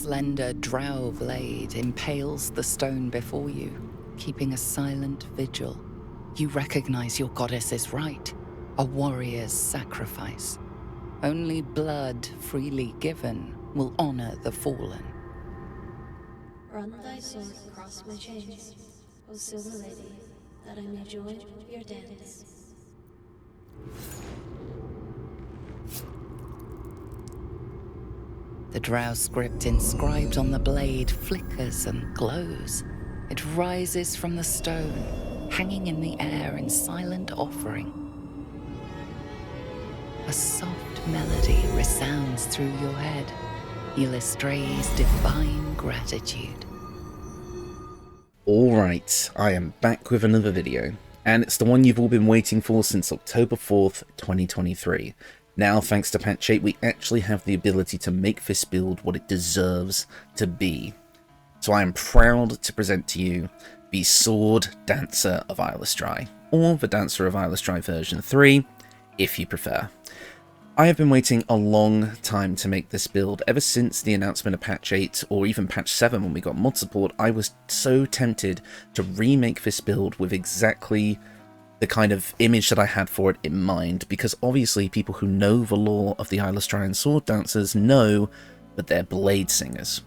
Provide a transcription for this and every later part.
slender Drow blade impales the stone before you, keeping a silent vigil. You recognize your goddess is right, a warrior's sacrifice. Only blood freely given will honor the fallen. Run thy sword across my chains, O Silver Lady, that I may join your dance. The Drow script inscribed on the blade flickers and glows. It rises from the stone, hanging in the air in silent offering. A soft melody resounds through your head, Eilistrae's divine gratitude. Alright, I am back with another video, and it's the one you've all been waiting for since October 4th, 2023. Now, thanks to patch 8, we actually have the ability to make this build what it deserves to be. So I am proud to present to you the Sword Dancer of Eilistraee, or the Dancer of Eilistraee version 3, if you prefer. I have been waiting a long time to make this build. Ever since the announcement of patch 8, or even patch 7 when we got mod support, I was so tempted to remake this build with exactly the kind of image that I had for it in mind, because obviously people who know the lore of the Eilistraean sword dancers know that they're blade singers.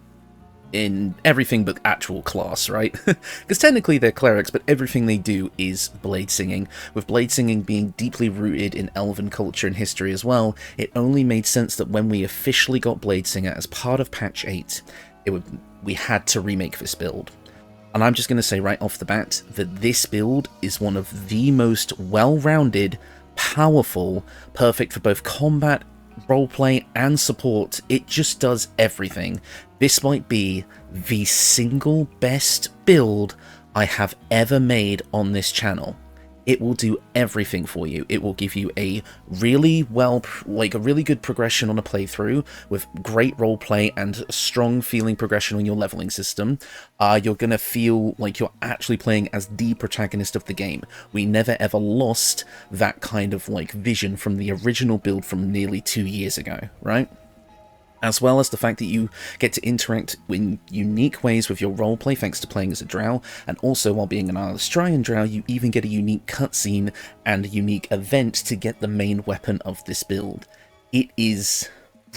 In everything but actual class, right? Because technically they're clerics, but everything they do is blade singing. With blade singing being deeply rooted in elven culture and history as well, it only made sense that when we officially got Bladesinger as part of patch 8, we had to remake this build. And I'm just going to say right off the bat that this build is one of the most well-rounded, powerful, perfect for both combat, roleplay, and support. It just does everything. This might be the single best build I have ever made on this channel. It will do everything for you. It will give you a really good progression on a playthrough with great roleplay and a strong feeling progression on your leveling system. You're going to feel like you're actually playing as the protagonist of the game. We never ever lost that kind of vision from the original build from nearly 2 years ago, right? As well as the fact that you get to interact in unique ways with your roleplay thanks to playing as a Drow, and also while being an Eilistraean Drow, you even get a unique cutscene and a unique event to get the main weapon of this build. It is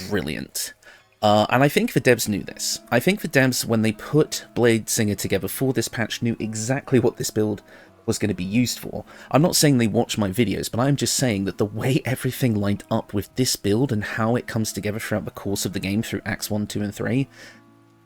brilliant. And I think the devs knew this. I think the devs, when they put Bladesinger together for this patch, knew exactly what this build was going to be used for. I'm not saying they watch my videos, but I'm just saying that the way everything lined up with this build and how it comes together throughout the course of the game through Acts 1, 2, and 3,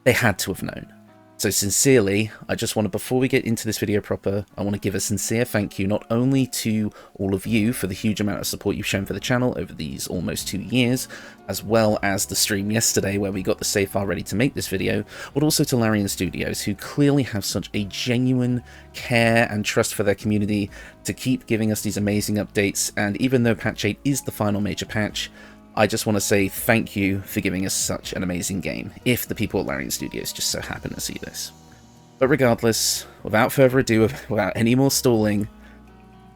they had to have known. So sincerely, I just want to, before we get into this video proper, I want to give a sincere thank you not only to all of you for the huge amount of support you've shown for the channel over these almost 2 years, as well as the stream yesterday where we got the save file ready to make this video, but also to Larian Studios, who clearly have such a genuine care and trust for their community to keep giving us these amazing updates. And even though patch 8 is the final major patch, I just want to say thank you for giving us such an amazing game, if the people at Larian Studios just so happen to see this. But regardless, without further ado, without any more stalling,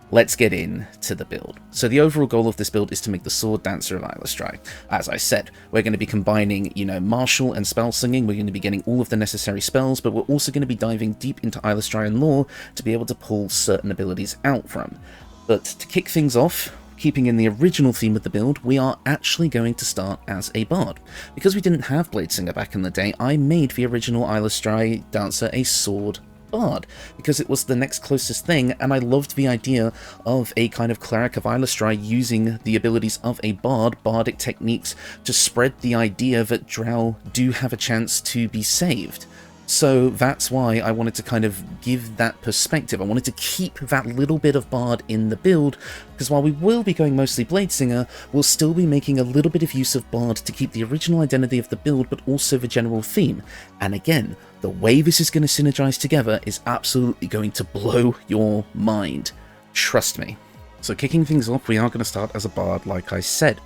let's get into the build. So the overall goal of this build is to make the Sword Dancer of Eilistraee. As I said, we're going to be combining, martial and spell singing. We're going to be getting all of the necessary spells, but we're also going to be diving deep into Eilistraean lore to be able to pull certain abilities out from. But to kick things off, keeping in the original theme of the build, we are actually going to start as a bard. Because we didn't have Bladesinger back in the day, I made the original Eilistraee dancer a sword bard, because it was the next closest thing, and I loved the idea of a kind of Cleric of Eilistraee using the abilities of a bard, bardic techniques, to spread the idea that Drow do have a chance to be saved. So that's why I wanted to kind of give that perspective. I wanted to keep that little bit of Bard in the build, because while we will be going mostly Bladesinger, we'll still be making a little bit of use of Bard to keep the original identity of the build, but also the general theme. And again, the way this is going to synergize together is absolutely going to blow your mind. Trust me. So kicking things off, we are going to start as a Bard, like I said.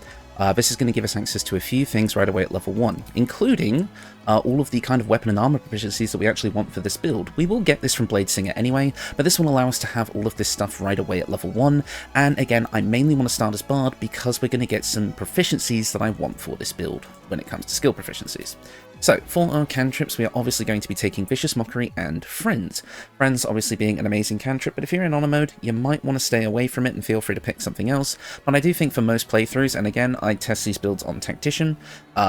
This is going to give us access to a few things right away at level 1, including all of the kind of weapon and armor proficiencies that we actually want for this build. We will get this from Bladesinger anyway, but this will allow us to have all of this stuff right away at level 1, and again, I mainly want to start as Bard because we're going to get some proficiencies that I want for this build when it comes to skill proficiencies. So, for our cantrips, we are obviously going to be taking Vicious Mockery and Friends. Friends obviously being an amazing cantrip, but if you're in honor mode, you might want to stay away from it and feel free to pick something else. But I do think for most playthroughs, and again, I test these builds on Tactician,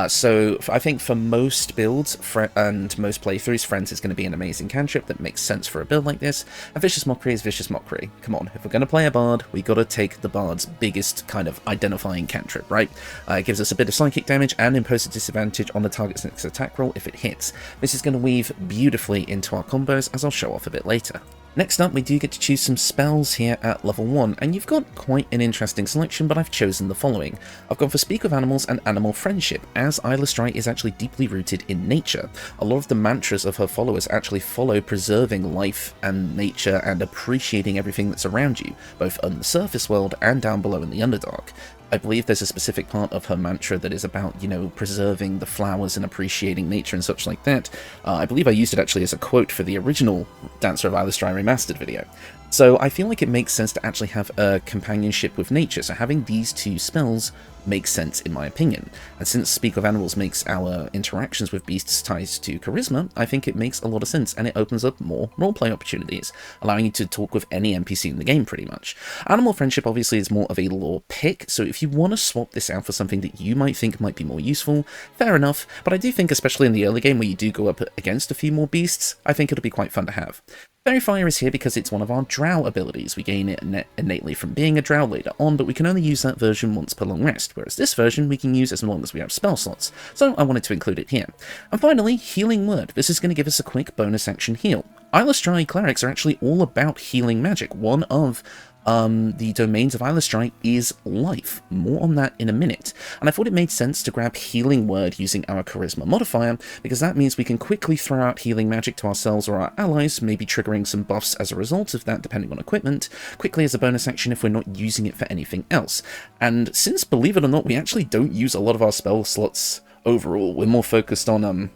so I think for most builds and most playthroughs, Friends is going to be an amazing cantrip that makes sense for a build like this, and Vicious Mockery is Vicious Mockery. Come on, if we're going to play a Bard, we got to take the Bard's biggest kind of identifying cantrip, right? It gives us a bit of psychic damage and imposes disadvantage on the target's next attack roll if it hits. This is going to weave beautifully into our combos, as I'll show off a bit later. Next up, we do get to choose some spells here at level 1, and you've got quite an interesting selection, but I've chosen the following. I've gone for Speak with Animals and Animal Friendship, as Eilistraee is actually deeply rooted in nature. A lot of the mantras of her followers actually follow preserving life and nature and appreciating everything that's around you, both on the surface world and down below in the Underdark. I believe there's a specific part of her mantra that is about, you know, preserving the flowers and appreciating nature and such like that. I believe I used it actually as a quote for the original Dancer of Eilistraee remastered video. So I feel like it makes sense to actually have a companionship with nature, so having these two spells makes sense in my opinion. And since Speak with Animals makes our interactions with beasts tied to charisma, I think it makes a lot of sense, and it opens up more roleplay opportunities, allowing you to talk with any NPC in the game pretty much. Animal Friendship obviously is more of a lore pick, so if you want to swap this out for something that you might think might be more useful, fair enough, but I do think especially in the early game where you do go up against a few more beasts, I think it'll be quite fun to have. Fairy Fire is here because it's one of our Drow abilities. We gain it innately from being a Drow later on, but we can only use that version once per long rest, whereas this version we can use as long as we have spell slots, so I wanted to include it here. And finally, Healing Word. This is going to give us a quick bonus action heal. Eilistraee clerics are actually all about healing magic. One of the domains of Eilistraee is life. More on that in a minute. And I thought it made sense to grab Healing Word using our Charisma modifier, because that means we can quickly throw out healing magic to ourselves or our allies, maybe triggering some buffs as a result of that depending on equipment, quickly as a bonus action if we're not using it for anything else. And since, believe it or not, we actually don't use a lot of our spell slots overall, we're more focused on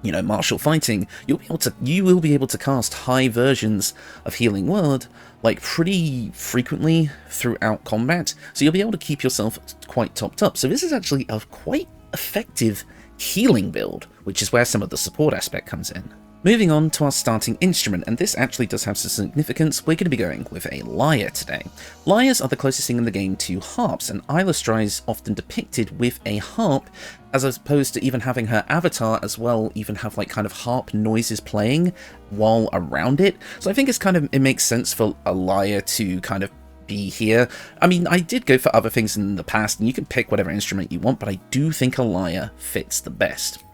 you know, martial fighting, you will be able to cast high versions of Healing Word like pretty frequently throughout combat, so you'll be able to keep yourself quite topped up. So this is actually a quite effective healing build, which is where some of the support aspect comes in. Moving on to our starting instrument, and this actually does have some significance. We're going to be going with a lyre today. Lyres are the closest thing in the game to harps, and Eilistraee is often depicted with a harp, as opposed to even having her avatar as well even have like kind of harp noises playing while around it. So I think it makes sense for a lyre to kind of be here. I mean, I did go for other things in the past, and you can pick whatever instrument you want, but I do think a lyre fits the best.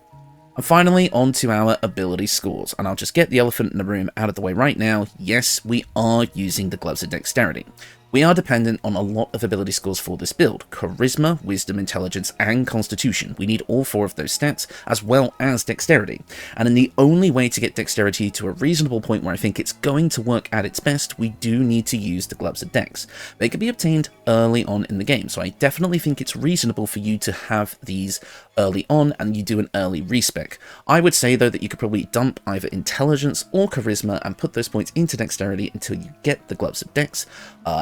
And finally, on to our ability scores, and I'll just get the elephant in the room out of the way right now. Yes, we are using the Gloves of Dexterity. We are dependent on a lot of ability scores for this build: Charisma, Wisdom, Intelligence, and Constitution. We need all 4 of those stats, as well as Dexterity. And in the only way to get Dexterity to a reasonable point where I think it's going to work at its best, we do need to use the Gloves of Dex. They can be obtained early on in the game, so I definitely think it's reasonable for you to have these early on, and you do an early respec. I would say though that you could probably dump either Intelligence or Charisma and put those points into Dexterity until you get the Gloves of Dex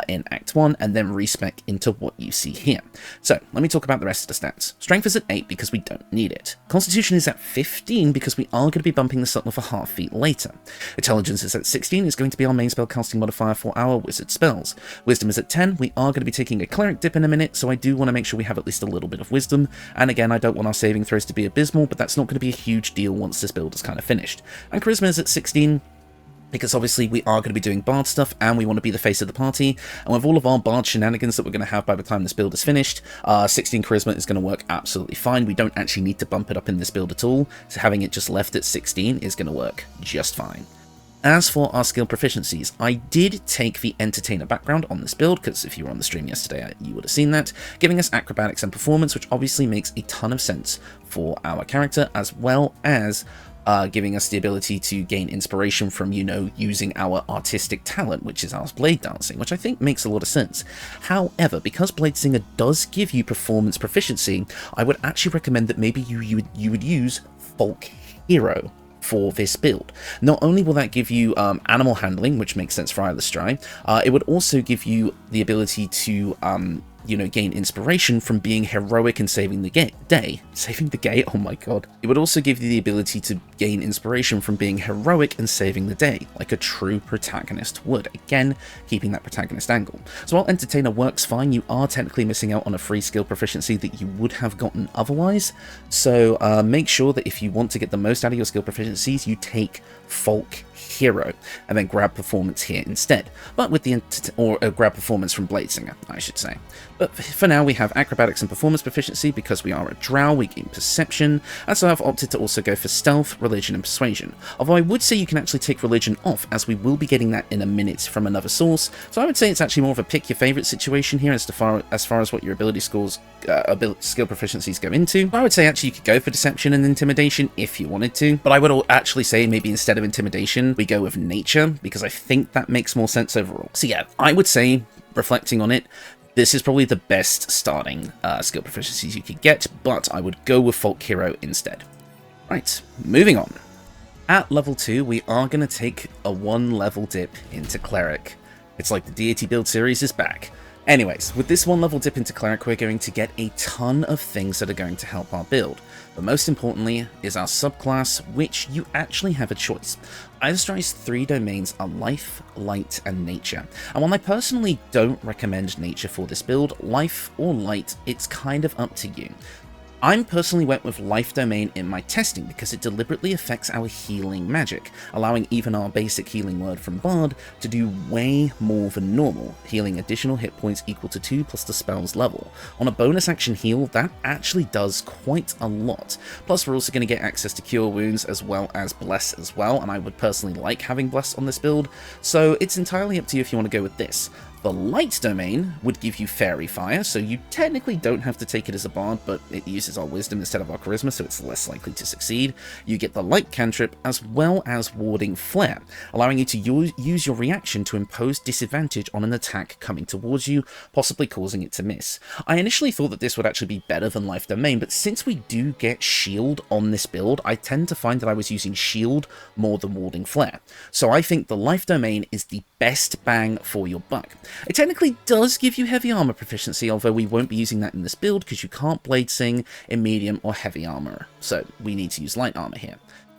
in Act 1, and then respec into what you see here. So let me talk about the rest of the stats. Strength is at 8 because we don't need it. Constitution is at 15 because we are going to be bumping this up with a half feat later. Intelligence is at 16, is going to be our main spell casting modifier for our wizard spells. Wisdom is at 10, we are going to be taking a cleric dip in a minute, so I do want to make sure we have at least a little bit of wisdom, and again I don't want our saving throws to be abysmal, but that's not going to be a huge deal once this build is kind of finished. And Charisma is at 16, because obviously we are going to be doing Bard stuff, and we want to be the face of the party, and with all of our Bard shenanigans that we're going to have by the time this build is finished, 16 Charisma is going to work absolutely fine. We don't actually need to bump it up in this build at all, so having it just left at 16 is going to work just fine. As for our skill proficiencies, I did take the Entertainer background on this build, because if you were on the stream yesterday you would have seen that, giving us acrobatics and performance, which obviously makes a ton of sense for our character, as well as giving us the ability to gain inspiration from, you know, using our artistic talent, which is our blade dancing, which I think makes a lot of sense. However, because Bladesinger does give you performance proficiency, I would actually recommend that maybe you would use Folk Hero for this build. Not only will that give you animal handling, which makes sense for Eilistraee, it would also give you the ability to you know, gain inspiration from being heroic and saving the day. Saving the day? Oh my god. It would also give you the ability to gain inspiration from being heroic and saving the day, like a true protagonist would. Again, keeping that protagonist angle. So while Entertainer works fine, you are technically missing out on a free skill proficiency that you would have gotten otherwise. So make sure that if you want to get the most out of your skill proficiencies, you take Folk Hero and then grab Performance here instead. But with the grab Performance from Bladesinger, I should say. But for now, we have Acrobatics and Performance proficiency because we are a Drow. We gain Perception, and so I've opted to also go for Stealth, Religion, and Persuasion. Although I would say you can actually take Religion off, as we will be getting that in a minute from another source. So I would say it's actually more of a pick your favorite situation here as far as what your ability scores, skill proficiencies go into. I would say actually you could go for Deception and Intimidation if you wanted to, but I would actually say maybe instead of Intimidation, we go with Nature, because I think that makes more sense overall. So yeah, I would say, reflecting on it, this is probably the best starting skill proficiencies you could get, but I would go with Folk Hero instead. Right, moving on. At level 2, we are going to take a 1 level dip into Cleric. It's like the deity build series is back. Anyways, with this 1 level dip into Cleric, we're going to get a ton of things that are going to help our build. But most importantly is our subclass, which you actually have a choice. Eilistraee's 3 domains are Life, Light, and Nature. And while I personally don't recommend Nature for this build, Life or Light, it's kind of up to you. I personally went with Life Domain in my testing because it deliberately affects our healing magic, allowing even our basic healing word from Bard to do way more than normal, healing additional hit points equal to 2 plus the spell's level. On a bonus action heal, that actually does quite a lot. Plus we're also going to get access to Cure Wounds as well as Bless as well, and I would personally like having Bless on this build, so it's entirely up to you if you want to go with this. The Light Domain would give you Fairy Fire, so you technically don't have to take it as a bard, but it uses our Wisdom instead of our Charisma, so it's less likely to succeed. You get the Light Cantrip, as well as Warding Flare, allowing you to use your reaction to impose disadvantage on an attack coming towards you, possibly causing it to miss. I initially thought that this would actually be better than Life Domain, but since we do get Shield on this build, I tend to find that I was using Shield more than Warding Flare. So I think the Life Domain is the best bang for your buck. It technically does give you heavy armor proficiency, although we won't be using that in this build because you can't Bladesing in medium or heavy armor, so we need to use light armor here.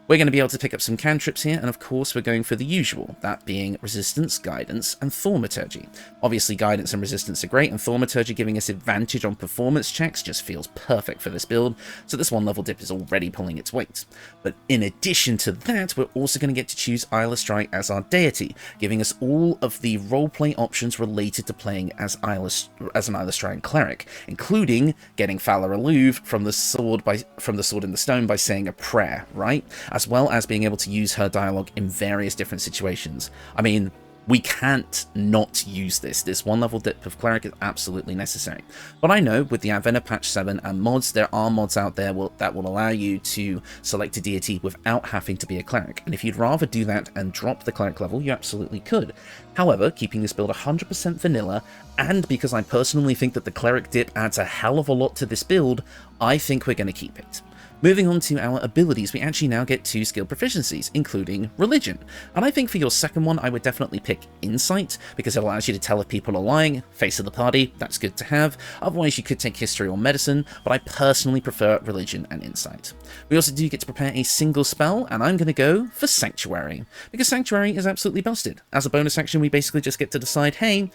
We're going to be able to pick up some cantrips here, and of course we're going for the usual, that being Resistance, Guidance, and Thaumaturgy. Obviously Guidance and Resistance are great, and Thaumaturgy giving us advantage on performance checks just feels perfect for this build, so this 1 level dip is already pulling its weight. But in addition to that, we're also going to get to choose Eilistraee as our deity, giving us all of the roleplay options related to playing as an Eilistraean cleric, including getting Fala Aluve from the sword in the stone by saying a prayer, right? As well as being able to use her dialogue in various different situations. I mean, we can't not use this. This 1 level dip of Cleric is absolutely necessary. But I know with the advent of patch 7 and mods, there are mods out there that will allow you to select a deity without having to be a Cleric. And if you'd rather do that and drop the Cleric level, you absolutely could. However, keeping this build 100% vanilla, and because I personally think that the Cleric dip adds a hell of a lot to this build, I think we're going to keep it. Moving on to our abilities, we actually now get 2 skill proficiencies, including Religion. And I think for your second one, I would definitely pick Insight, because it allows you to tell if people are lying, face of the party, that's good to have. Otherwise, you could take History or Medicine, but I personally prefer Religion and Insight. We also do get to prepare a single spell, and I'm going to go for Sanctuary, because Sanctuary is absolutely busted. As a bonus action, we basically just get to decide, hey,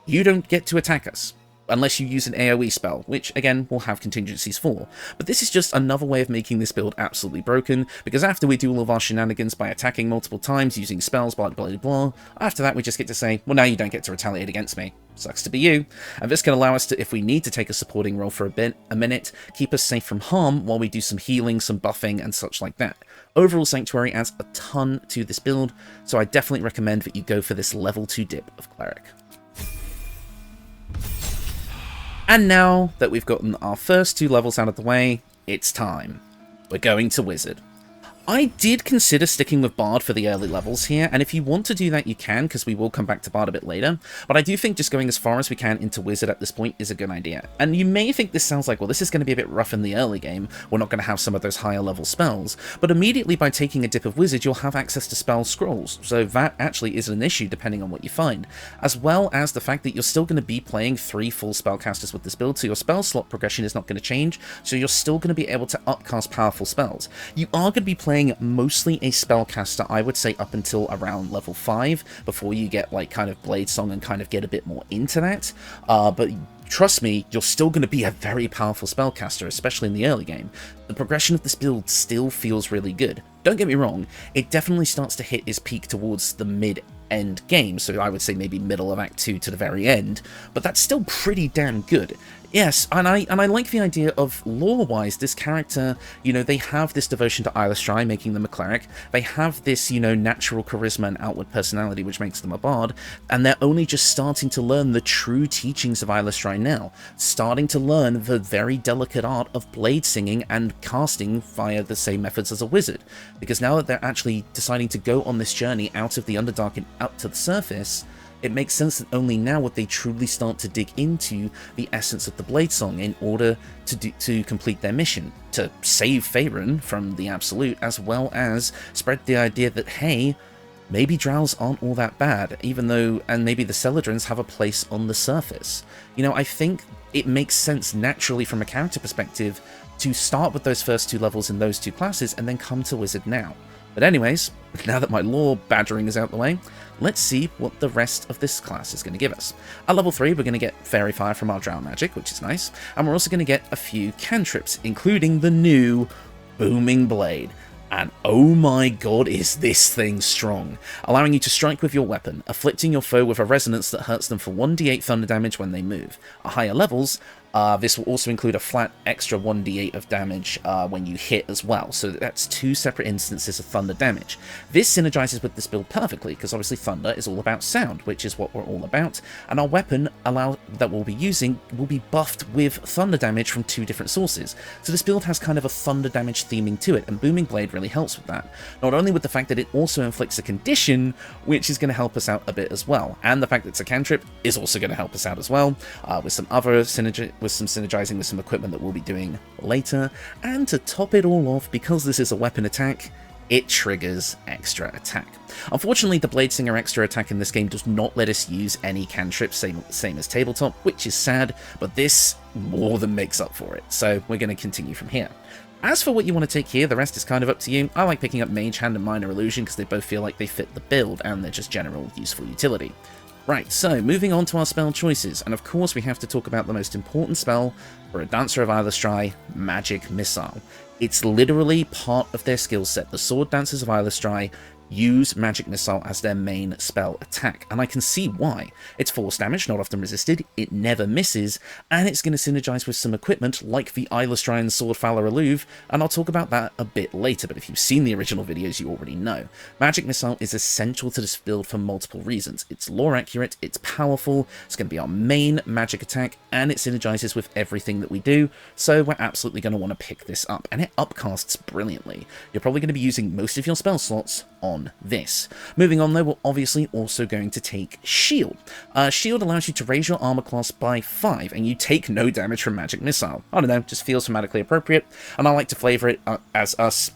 you don't get to attack us, unless you use an AoE spell, which again we'll have contingencies for. But this is just another way of making this build absolutely broken, because after we do all of our shenanigans by attacking multiple times using spells, blah blah blah, after that we just get to say, well, now you don't get to retaliate against me. Sucks to be you. And this can allow us to, if we need to take a supporting role for a minute, keep us safe from harm while we do some healing, some buffing, and such like that. Overall, Sanctuary adds a ton to this build, so I definitely recommend that you go for this level 2 dip of Cleric. And now that we've gotten our first 2 levels out of the way, it's time. We're going to Wizard. I did consider sticking with Bard for the early levels here, and if you want to do that, you can, because we will come back to Bard a bit later, but I do think just going as far as we can into Wizard at this point is a good idea. And you may think this sounds like, well, this is going to be a bit rough in the early game, we're not going to have some of those higher level spells, but immediately by taking a dip of Wizard, you'll have access to spell scrolls, so that actually is an issue depending on what you find, as well as the fact that you're still going to be playing 3 full spellcasters with this build, so your spell slot progression is not going to change, so you're still going to be able to upcast powerful spells. You are going to be playing mostly a spellcaster, I would say, up until around level 5, before you get like kind of Bladesong and kind of get a bit more into that, but trust me, you're still going to be a very powerful spellcaster, especially in the early game. The progression of this build still feels really good. Don't get me wrong, it definitely starts to hit its peak towards the mid-end game, so I would say maybe middle of Act 2 to the very end, but that's still pretty damn good. Yes, and I like the idea of, lore-wise, this character, you know, they have this devotion to Eilistraee, making them a cleric, they have this, you know, natural charisma and outward personality, which makes them a bard, and they're only just starting to learn the true teachings of Eilistraee now, starting to learn the very delicate art of bladesinging and casting via the same methods as a wizard, because now that they're actually deciding to go on this journey out of the Underdark and up to the surface, it makes sense that only now would they truly start to dig into the essence of the Bladesong in order to complete their mission, to save Faerun from the Absolute, as well as spread the idea that, hey, maybe Drows aren't all that bad, even though, and maybe the Celadrins have a place on the surface. You know, I think it makes sense naturally from a character perspective to start with those first 2 levels in those 2 classes and then come to Wizard now. But anyways, now that my lore badgering is out the way, let's see what the rest of this class is going to give us. At level 3, we're going to get Fairy Fire from our Drow magic, which is nice, and we're also going to get a few cantrips, including the new Booming Blade. And oh my god, is this thing strong, allowing you to strike with your weapon, afflicting your foe with a resonance that hurts them for 1d8 thunder damage when they move. At higher levels, this will also include a flat extra 1d8 of damage when you hit as well, so that's 2 separate instances of thunder damage. This synergizes with this build perfectly, because obviously thunder is all about sound, which is what we're all about, and our weapon that we'll be using will be buffed with thunder damage from 2 different sources. So this build has kind of a thunder damage theming to it, and Booming Blade really helps with that. Not only with the fact that it also inflicts a condition, which is going to help us out a bit as well, and the fact that it's a cantrip is also going to help us out as well, with some other synergizing with some equipment that we'll be doing later. And to top it all off, because this is a weapon attack, it triggers extra attack. Unfortunately, the Bladesinger extra attack in this game does not let us use any cantrips, same as tabletop, which is sad, but this more than makes up for it, so we're going to continue from here. As for what you want to take here, the rest is kind of up to you. I like picking up Mage Hand and Minor Illusion because they both feel like they fit the build, and they're just general useful utility. Right, so moving on to our spell choices, and of course we have to talk about the most important spell for a Dancer of Eilistraee, Magic Missile. It's literally part of their skill set. The Sword Dancers of Eilistraee use Magic Missile as their main spell attack, and I can see why. It's force damage, not often resisted, it never misses, and it's going to synergize with some equipment like the Eilistraean Sword Fowler Alluve, and I'll talk about that a bit later, but if you've seen the original videos you already know. Magic Missile is essential to this build for multiple reasons. It's lore accurate, it's powerful, it's going to be our main magic attack, and it synergizes with everything that we do, so we're absolutely going to want to pick this up, and it upcasts brilliantly. You're probably going to be using most of your spell slots on this. Moving on though, we're obviously also going to take Shield. Shield allows you to raise your armor class by 5, and you take no damage from Magic Missile. I don't know, just feels thematically appropriate, and I like to flavor it as us,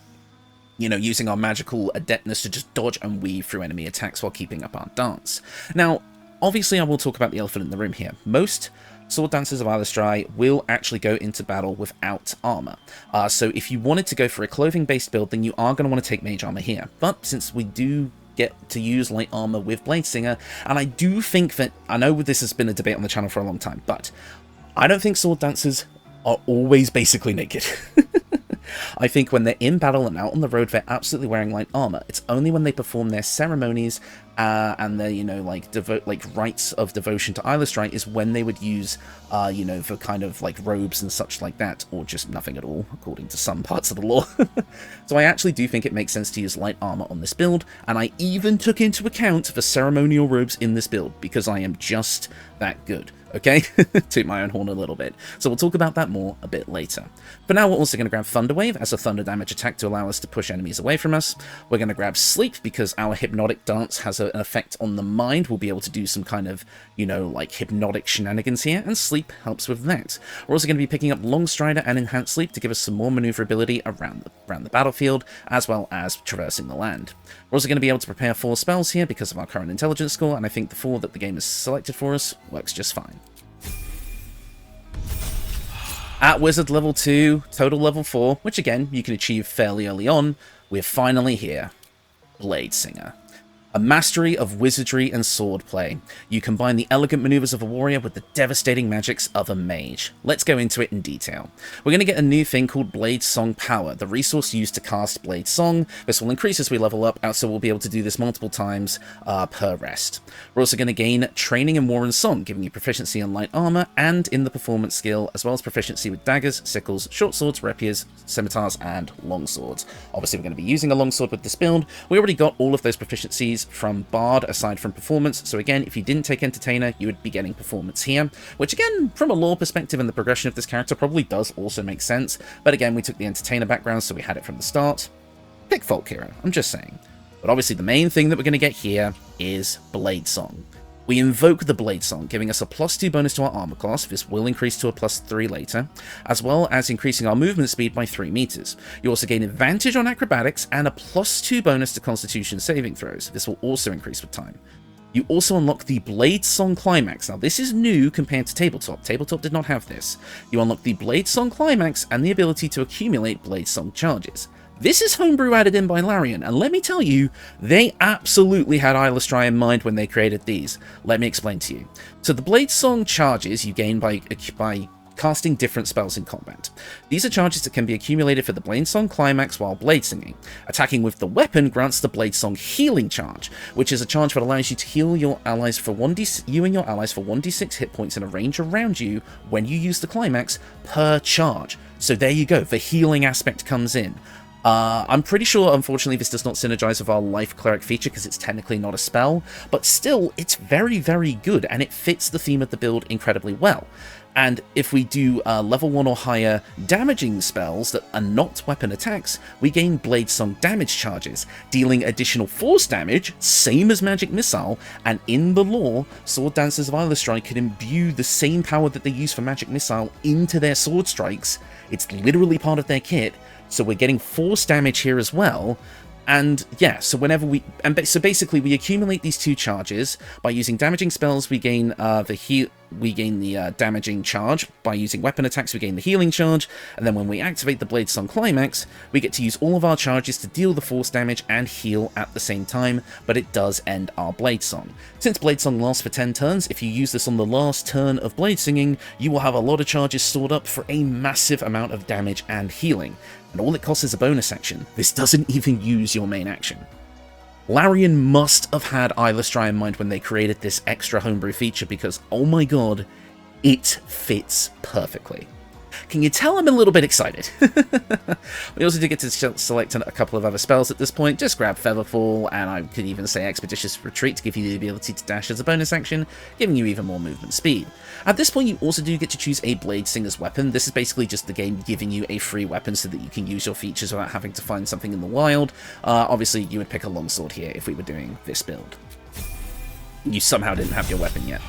you know, using our magical adeptness to just dodge and weave through enemy attacks while keeping up our dance. Now, obviously I will talk about the elephant in the room here. Most Sword Dancers of Eilistraee will actually go into battle without armor. So if you wanted to go for a clothing-based build, then you are going to want to take mage armor here. But since we do get to use light armor with Bladesinger, and I do think that, I know this has been a debate on the channel for a long time, but I don't think Sword Dancers are always basically naked. I think when they're in battle and out on the road, they're absolutely wearing light armor. It's only when they perform their ceremonies and their, you know, like rites of devotion to Eilistraee is when they would use, you know, for kind of like robes and such like that, or just nothing at all, according to some parts of the lore. So I actually do think it makes sense to use light armor on this build, and I even took into account the ceremonial robes in this build, because I am just that good. Okay, toot my own horn a little bit. So we'll talk about that more a bit later. For now, we're also going to grab Thunder Wave as a thunder damage attack to allow us to push enemies away from us. We're going to grab Sleep because our hypnotic dance has an effect on the mind. We'll be able to do some kind of, you know, like hypnotic shenanigans here, and Sleep helps with that. We're also going to be picking up Long Strider and Enhanced Sleep to give us some more maneuverability around the battlefield, as well as traversing the land. We're also going to be able to prepare 4 spells here because of our current intelligence score, and I think the 4 that the game has selected for us works just fine. At Wizard level 2, total level 4, which again, you can achieve fairly early on, we're finally here. Bladesinger. A mastery of wizardry and swordplay. You combine the elegant maneuvers of a warrior with the devastating magics of a mage. Let's go into it in detail. We're going to get a new thing called Blade Song Power, the resource used to cast Blade Song. This will increase as we level up, so we'll be able to do this multiple times per rest. We're also going to gain Training in War and Song, giving you proficiency in light armor and in the performance skill, as well as proficiency with daggers, sickles, short swords, rapiers, scimitars, and long swords. Obviously, we're going to be using a longsword with this build. We already got all of those proficiencies from Bard aside from performance, so again, if you didn't take Entertainer, you would be getting performance here, which again, from a lore perspective and the progression of this character, probably does also make sense, but again, we took the Entertainer background, so we had it from the start. Pick Folk Hero, I'm just saying. But obviously the main thing that we're going to get here is Blade Song. We invoke the Blade Song, giving us a +2 bonus to our armor class. This will increase to a +3 later, as well as increasing our movement speed by 3 meters. You also gain advantage on acrobatics and a +2 bonus to constitution saving throws. This will also increase with time. You also unlock the Blade Song Climax. Now, this is new compared to Tabletop. Tabletop did not have this. You unlock the Blade Song Climax and the ability to accumulate Blade Song charges. This is homebrew added in by Larian, and let me tell you, they absolutely had Eilistraee in mind when they created these. Let me explain to you. So the Blade Song charges you gain by casting different spells in combat. These are charges that can be accumulated for the Blade Song Climax while Bladesinging. Attacking with the weapon grants the Blade Song Healing Charge, which is a charge that allows you to heal your allies for 1d6 hit points in a range around you when you use the Climax per charge. So there you go, the healing aspect comes in. I'm pretty sure, unfortunately, this does not synergize with our Life Cleric feature because it's technically not a spell, but still, it's very, very good, and it fits the theme of the build incredibly well. And if we do level 1 or higher damaging spells that are not weapon attacks, we gain Blade Song damage charges, dealing additional force damage, same as Magic Missile, and in the lore, Sword Dancers of Eilistraee can imbue the same power that they use for Magic Missile into their sword strikes. It's literally part of their kit, so we're getting force damage here as well. And yeah, so so basically we accumulate these 2 charges. By using damaging spells, we gain the damaging charge. By using weapon attacks, we gain the healing charge, and then when we activate the Blade Song Climax, we get to use all of our charges to deal the force damage and heal at the same time, but it does end our Blade Song. Since Blade Song lasts for 10 turns, if you use this on the last turn of Bladesinging, you will have a lot of charges stored up for a massive amount of damage and healing, and all it costs is a bonus action. This doesn't even use your main action. Larian must have had Eilistraee in mind when they created this extra homebrew feature because, oh my god, it fits perfectly. Can you tell I'm a little bit excited? We also do get to select a couple of other spells at this point. Just grab Featherfall, and I could even say Expeditious Retreat to give you the ability to dash as a bonus action, giving you even more movement speed. At this point, you also do get to choose a Bladesinger's weapon. This is basically just the game giving you a free weapon so that you can use your features without having to find something in the wild. Obviously, you would pick a longsword here if we were doing this build. You somehow didn't have your weapon yet.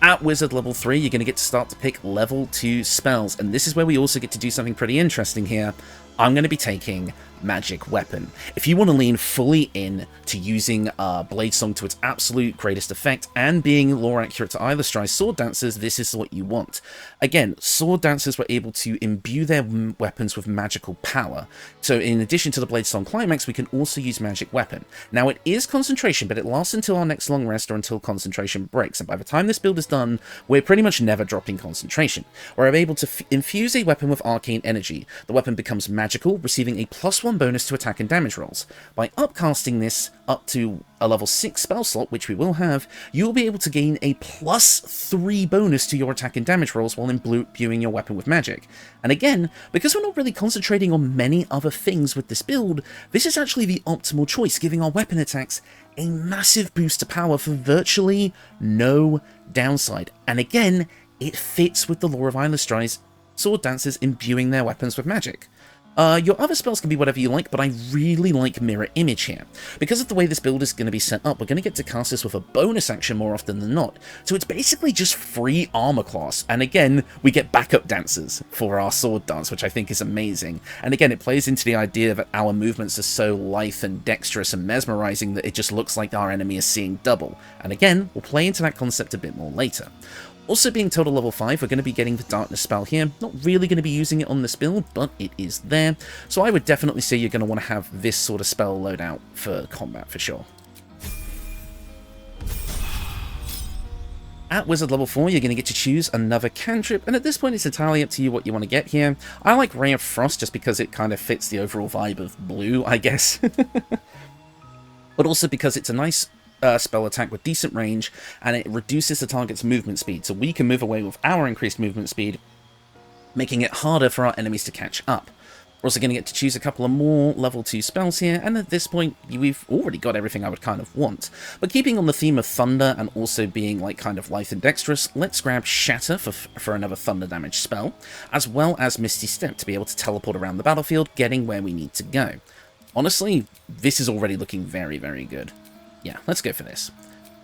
At Wizard level 3, you're going to get to start to pick level 2 spells, and this is where we also get to do something pretty interesting here. I'm going to be taking Magic Weapon. If you want to lean fully in to using Blade Song to its absolute greatest effect and being lore accurate to Eilistraee Sword Dancers, this is what you want. Again, Sword Dancers were able to imbue their weapons with magical power. So in addition to the Blade Song Climax, we can also use Magic Weapon. Now it is concentration, but it lasts until our next long rest or until concentration breaks. And by the time this build is done, we're pretty much never dropping concentration. We're able to infuse a weapon with arcane energy. The weapon becomes magical, receiving a +1 bonus to attack and damage rolls. By upcasting this up to a level 6 spell slot, which we will have, you will be able to gain a +3 bonus to your attack and damage rolls while imbuing your weapon with magic. And again, because we're not really concentrating on many other things with this build, this is actually the optimal choice, giving our weapon attacks a massive boost to power for virtually no downside. And again, it fits with the lore of Eilistraee's sword dancers imbuing their weapons with magic. Your other spells can be whatever you like, but I really like Mirror Image here. Because of the way this build is going to be set up, we're going to get to cast this with a bonus action more often than not. So it's basically just free armor class. And again, we get backup dancers for our sword dance, which I think is amazing. And again, it plays into the idea that our movements are so lithe and dexterous and mesmerizing that it just looks like our enemy is seeing double. And again, we'll play into that concept a bit more later. Also being total level 5, we're going to be getting the Darkness spell here. Not really going to be using it on this build, but it is there. So I would definitely say you're going to want to have this sort of spell loadout for combat for sure. At Wizard level 4, you're going to get to choose another cantrip, and at this point it's entirely up to you what you want to get here. I like Ray of Frost just because it kind of fits the overall vibe of blue, I guess. But also because it's a nice spell attack with decent range, and it reduces the target's movement speed, so we can move away with our increased movement speed, making it harder for our enemies to catch up. We're also going to get to choose a couple of more level 2 spells here, and at this point we've already got everything I would kind of want. But keeping on the theme of thunder and also being like kind of lithe and dexterous, let's grab Shatter for another thunder damage spell, as well as Misty Step to be able to teleport around the battlefield, getting where we need to go. Honestly, this is already looking very, very good. Yeah, let's go for this.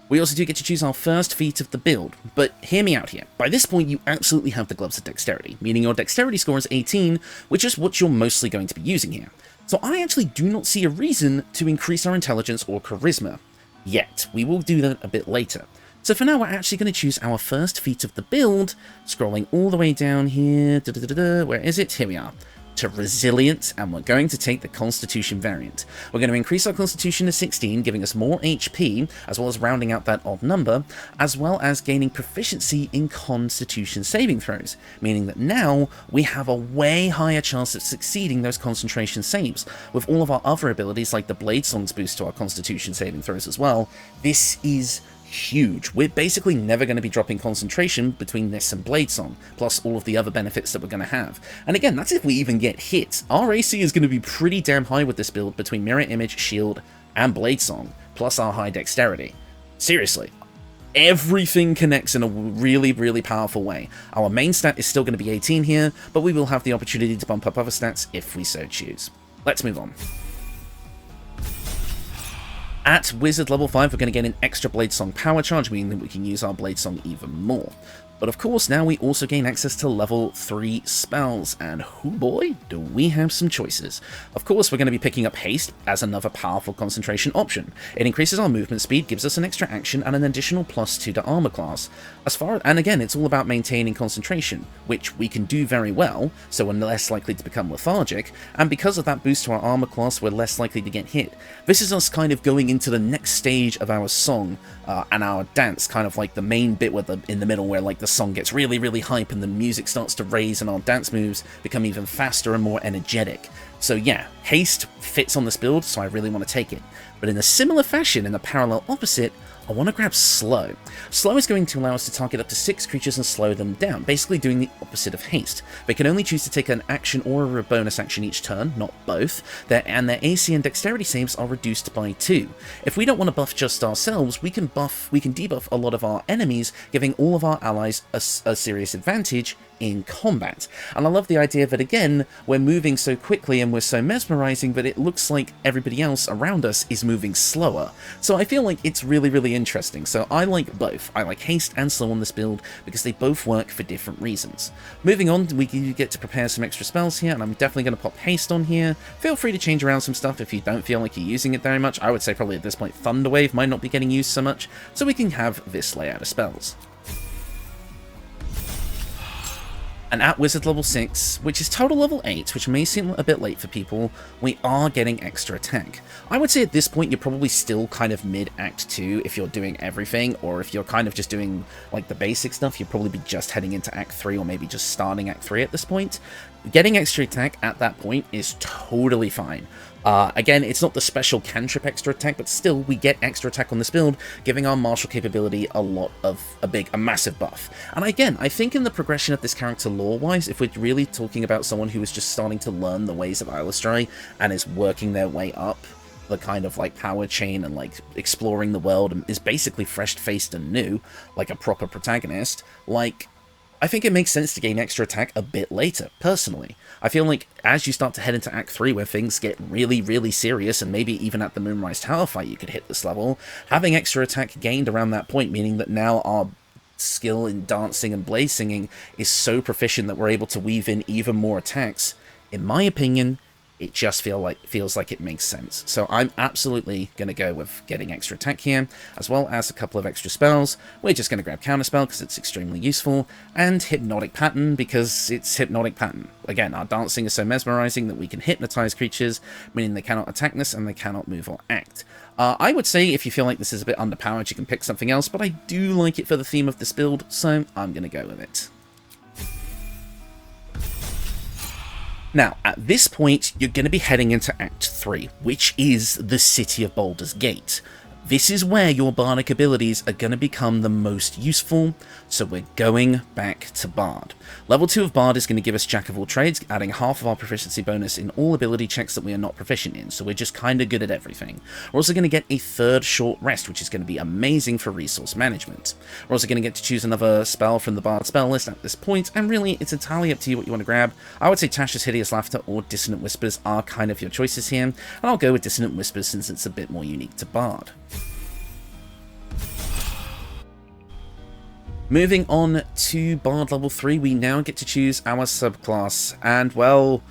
We also do get to choose our first feat of the build, but hear me out here. By this point, you absolutely have the Gloves of Dexterity, meaning your Dexterity score is 18, which is what you're mostly going to be using here. So I actually do not see a reason to increase our Intelligence or Charisma yet. We will do that a bit later. So for now, we're actually going to choose our first feat of the build, scrolling all the way down here. Where is it? Here we are. To Resilient, and we're going to take the Constitution variant. We're going to increase our Constitution to 16, giving us more HP, as well as rounding out that odd number, as well as gaining proficiency in Constitution saving throws, meaning that now we have a way higher chance of succeeding those concentration saves. With all of our other abilities, like the Bladesing's boost to our Constitution saving throws as well, this is huge. We're basically never going to be dropping concentration between this and Bladesong, plus all of the other benefits that we're going to have. And again, that's if we even get hit. Our AC is going to be pretty damn high with this build between Mirror Image, Shield, and Bladesong, plus our high dexterity. Seriously. Everything connects in a really, really powerful way. Our main stat is still going to be 18 here, but we will have the opportunity to bump up other stats if we so choose. Let's move on. At Wizard level 5, we're going to get an extra Bladesong power charge, meaning that we can use our Bladesong even more. But of course, now we also gain access to level 3 spells, and oh boy, do we have some choices. Of course, we're going to be picking up Haste as another powerful concentration option. It increases our movement speed, gives us an extra action, and an additional +2 to armor class. And again, it's all about maintaining concentration, which we can do very well, so we're less likely to become lethargic, and because of that boost to our armor class, we're less likely to get hit. This is us kind of going into the next stage of our song and our dance, kind of like the main bit in the middle where like the song gets really, really hype and the music starts to raise and our dance moves become even faster and more energetic. So yeah, Haste fits on this build, so I really want to take it. But in a similar fashion, in the parallel opposite, I want to grab Slow. Slow is going to allow us to target up to 6 creatures and slow them down, basically doing the opposite of Haste. They can only choose to take an action or a bonus action each turn, not both, and their AC and Dexterity saves are reduced by 2. If we don't want to buff just ourselves, we can debuff a lot of our enemies, giving all of our allies a serious advantage in combat. And I love the idea that, again, we're moving so quickly and we're so mesmerizing that it looks like everybody else around us is moving slower. So I feel like it's really, really interesting. So I like both. I like Haste and Slow on this build because they both work for different reasons. Moving on, we get to prepare some extra spells here, and I'm definitely going to pop Haste on here. Feel free to change around some stuff if you don't feel like you're using it very much. I would say probably at this point Thunderwave might not be getting used so much, so we can have this layout of spells. And at Wizard level 6, which is total level 8, which may seem a bit late for people, we are getting extra attack. I would say at this point you're probably still kind of mid-Act 2 if you're doing everything, or if you're kind of just doing like the basic stuff, you'd probably be just heading into Act 3 or maybe just starting Act 3 at this point. getting extra attack at that point is totally fine. Again, it's not the special cantrip extra attack, but still, we get extra attack on this build, giving our martial capability a massive buff. And again, I think in the progression of this character lore-wise, if we're really talking about someone who is just starting to learn the ways of Eilistraee and is working their way up the kind of like power chain and like exploring the world and is basically fresh-faced and new, like a proper protagonist, like, I think it makes sense to gain extra attack a bit later, personally. I feel like as you start to head into Act 3 where things get really, really serious, and maybe even at the Moonrise Tower fight you could hit this level, having extra attack gained around that point, meaning that now our skill in dancing and Bladesinging is so proficient that we're able to weave in even more attacks, in my opinion, it just feels like it makes sense. So I'm absolutely going to go with getting extra attack here, as well as a couple of extra spells. We're just going to grab Counterspell because it's extremely useful, and Hypnotic Pattern because it's Hypnotic Pattern. Again, our dancing is so mesmerizing that we can hypnotize creatures, meaning they cannot attack us and they cannot move or act. I would say if you feel like this is a bit underpowered, you can pick something else, but I do like it for the theme of this build, so I'm going to go with it. Now, at this point, you're going to be heading into Act 3, which is the City of Baldur's Gate. This is where your bardic abilities are going to become the most useful, so we're going back to Bard. Level 2 of Bard is going to give us Jack of all trades, adding half of our proficiency bonus in all ability checks that we are not proficient in, so we're just kind of good at everything. We're also going to get a third short rest, which is going to be amazing for resource management. We're also going to get to choose another spell from the Bard spell list at this point, and really, it's entirely up to you what you want to grab. I would say Tasha's Hideous Laughter or Dissonant Whispers are kind of your choices here, and I'll go with Dissonant Whispers since it's a bit more unique to Bard. Moving on to Bard level 3, we now get to choose our subclass, and well,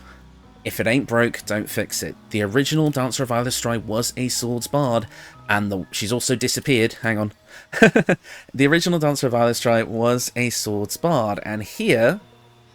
if it ain't broke, don't fix it. The original Dancer of Eilistraee was a Swords Bard, and she's also disappeared, hang on. The original Dancer of Eilistraee was a Swords Bard, and here,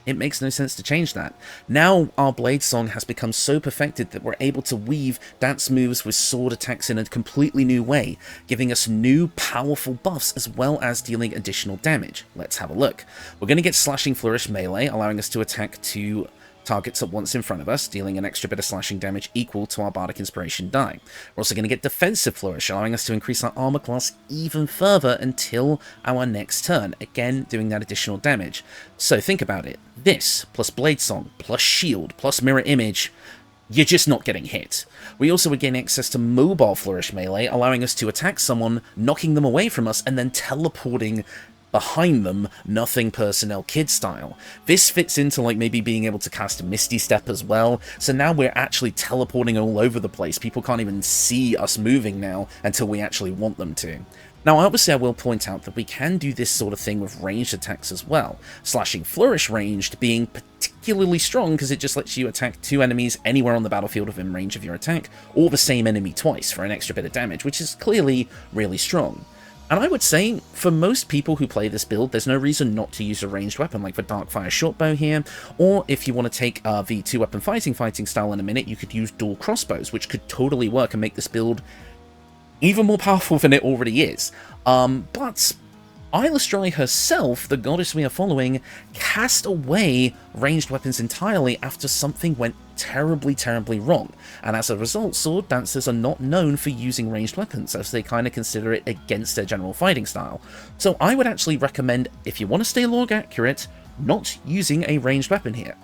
it makes no sense to change that. Now our Blade Song has become so perfected that we're able to weave dance moves with sword attacks in a completely new way, giving us new powerful buffs as well as dealing additional damage. Let's have a look. We're going to get Slashing Flourish melee, allowing us to attack 2 targets at once in front of us, dealing an extra bit of slashing damage equal to our Bardic Inspiration die. We're also going to get Defensive Flourish, allowing us to increase our armor class even further until our next turn, again doing that additional damage. So think about it. This, plus Blade Song, plus Shield, plus Mirror Image, you're just not getting hit. We also gain access to Mobile Flourish melee, allowing us to attack someone, knocking them away from us, and then teleporting behind them, Nothing Personnel Kid style. This fits into like maybe being able to cast Misty Step as well, so now we're actually teleporting all over the place. People can't even see us moving now until we actually want them to. Now obviously I will point out that we can do this sort of thing with ranged attacks as well, Slashing Flourish ranged being particularly strong because it just lets you attack 2 enemies anywhere on the battlefield within range of your attack, or the same enemy twice for an extra bit of damage, which is clearly really strong. And I would say, for most people who play this build, there's no reason not to use a ranged weapon like the Darkfire Shortbow here, or if you want to take the 2-weapon fighting style in a minute, you could use dual crossbows, which could totally work and make this build even more powerful than it already is. But Eilistraee herself, the goddess we are following, cast away ranged weapons entirely after something went terribly, terribly wrong, and as a result, sword dancers are not known for using ranged weapons, as they kind of consider it against their general fighting style. So I would actually recommend, if you want to stay lore accurate, not using a ranged weapon here.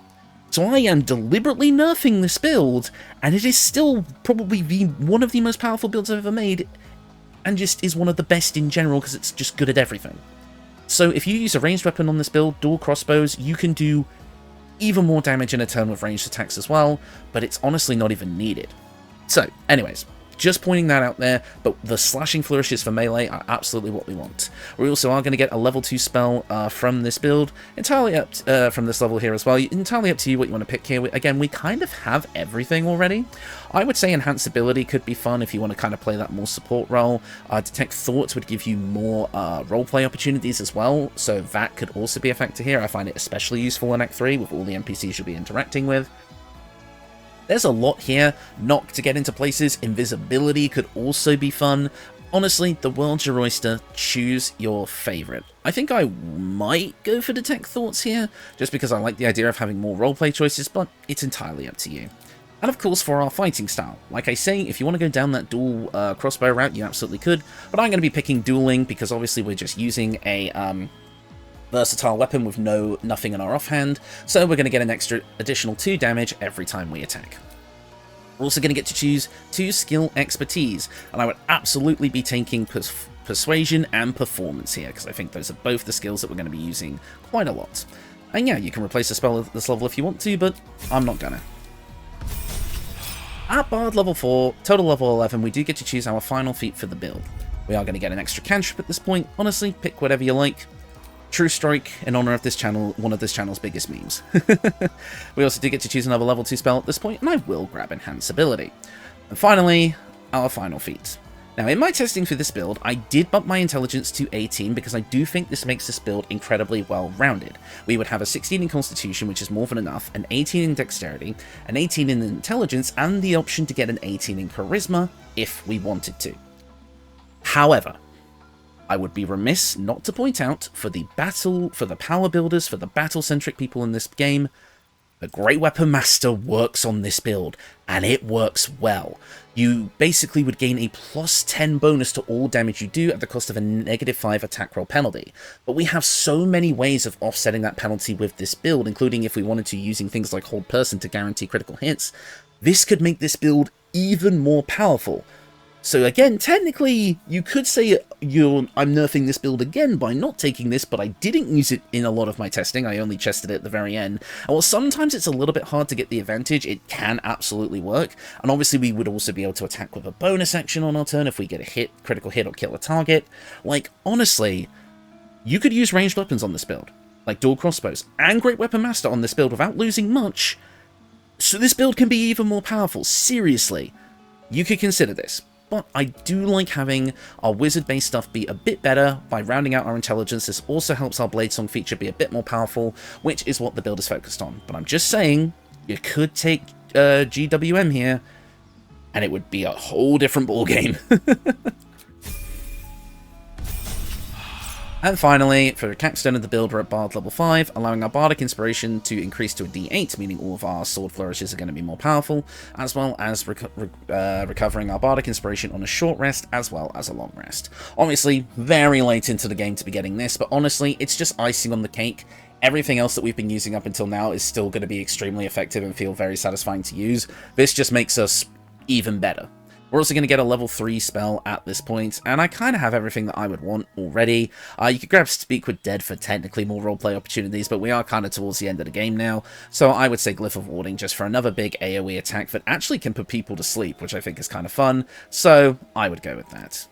So I am deliberately nerfing this build, and it is still probably one of the most powerful builds I've ever made, and just is one of the best in general because it's just good at everything. So if you use a ranged weapon on this build, dual crossbows, you can do even more damage in a turn with ranged attacks as well, but it's honestly not even needed. So, anyways, just pointing that out there, but the Slashing Flourishes for melee are absolutely what we want. We also are going to get a level 2 spell from this build, entirely up from this level here as well, entirely up to you what you want to pick here. Again, we kind of have everything already. I would say Enhanced Ability could be fun if you want to kind of play that more support role. Detect Thoughts would give you more roleplay opportunities as well, so that could also be a factor here. I find it especially useful in Act 3 with all the NPCs you'll be interacting with. There's a lot here. Knock to get into places. Invisibility could also be fun. Honestly, the world's your oyster, choose your favourite. I think I might go for Detect Thoughts here, just because I like the idea of having more roleplay choices, but it's entirely up to you. And of course for our fighting style, like I say, if you want to go down that dual crossbow route, you absolutely could, but I'm going to be picking dueling because obviously we're just using a versatile weapon with nothing in our offhand, so we're going to get an additional 2 damage every time we attack. We're also going to get to choose 2 skill expertise, and I would absolutely be taking persuasion and performance here, because I think those are both the skills that we're going to be using quite a lot. And yeah, you can replace a spell at this level if you want to, but I'm not gonna. At Bard level 4, total level 11, we do get to choose our final feat for the build. We are going to get an extra cantrip at this point. Honestly, pick whatever you like. True Strike, in honor of this channel, one of this channel's biggest memes. We also do get to choose another level 2 spell at this point, and I will grab Enhance Ability. And finally, our final feat. Now, in my testing for this build, I did bump my intelligence to 18 because I do think this makes this build incredibly well-rounded. We would have a 16 in Constitution, which is more than enough, an 18 in Dexterity, an 18 in Intelligence, and the option to get an 18 in Charisma if we wanted to. However, I would be remiss not to point out, for the power builders, for the battle-centric people in this game, the Great Weapon Master works on this build, and it works well. You basically would gain a plus 10 bonus to all damage you do at the cost of a -5 attack roll penalty. But we have so many ways of offsetting that penalty with this build, including if we wanted to using things like Hold Person to guarantee critical hits. This could make this build even more powerful. So again, technically, you could say I'm nerfing this build again by not taking this, but I didn't use it in a lot of my testing. I only tested it at the very end. And while sometimes it's a little bit hard to get the advantage, it can absolutely work. And obviously, we would also be able to attack with a bonus action on our turn if we get a critical hit or kill a target. Like, honestly, you could use ranged weapons on this build, like dual crossbows, and Great Weapon Master on this build without losing much. So this build can be even more powerful. Seriously, you could consider this. But I do like having our wizard-based stuff be a bit better by rounding out our intelligence. This also helps our Bladesong feature be a bit more powerful, which is what the build is focused on. But I'm just saying, you could take GWM here, and it would be a whole different ballgame. And finally, for the capstone of the build, we're at Bard level 5, allowing our Bardic Inspiration to increase to a D8, meaning all of our sword flourishes are going to be more powerful, as well as recovering our Bardic Inspiration on a short rest, as well as a long rest. Obviously, very late into the game to be getting this, but honestly, it's just icing on the cake. Everything else that we've been using up until now is still going to be extremely effective and feel very satisfying to use. This just makes us even better. We're also going to get a level 3 spell at this point, and I kind of have everything that I would want already. You could grab Speak with Dead for technically more roleplay opportunities, but we are kind of towards the end of the game now, so I would say Glyph of Warding just for another big AoE attack that actually can put people to sleep, which I think is kind of fun, so I would go with that.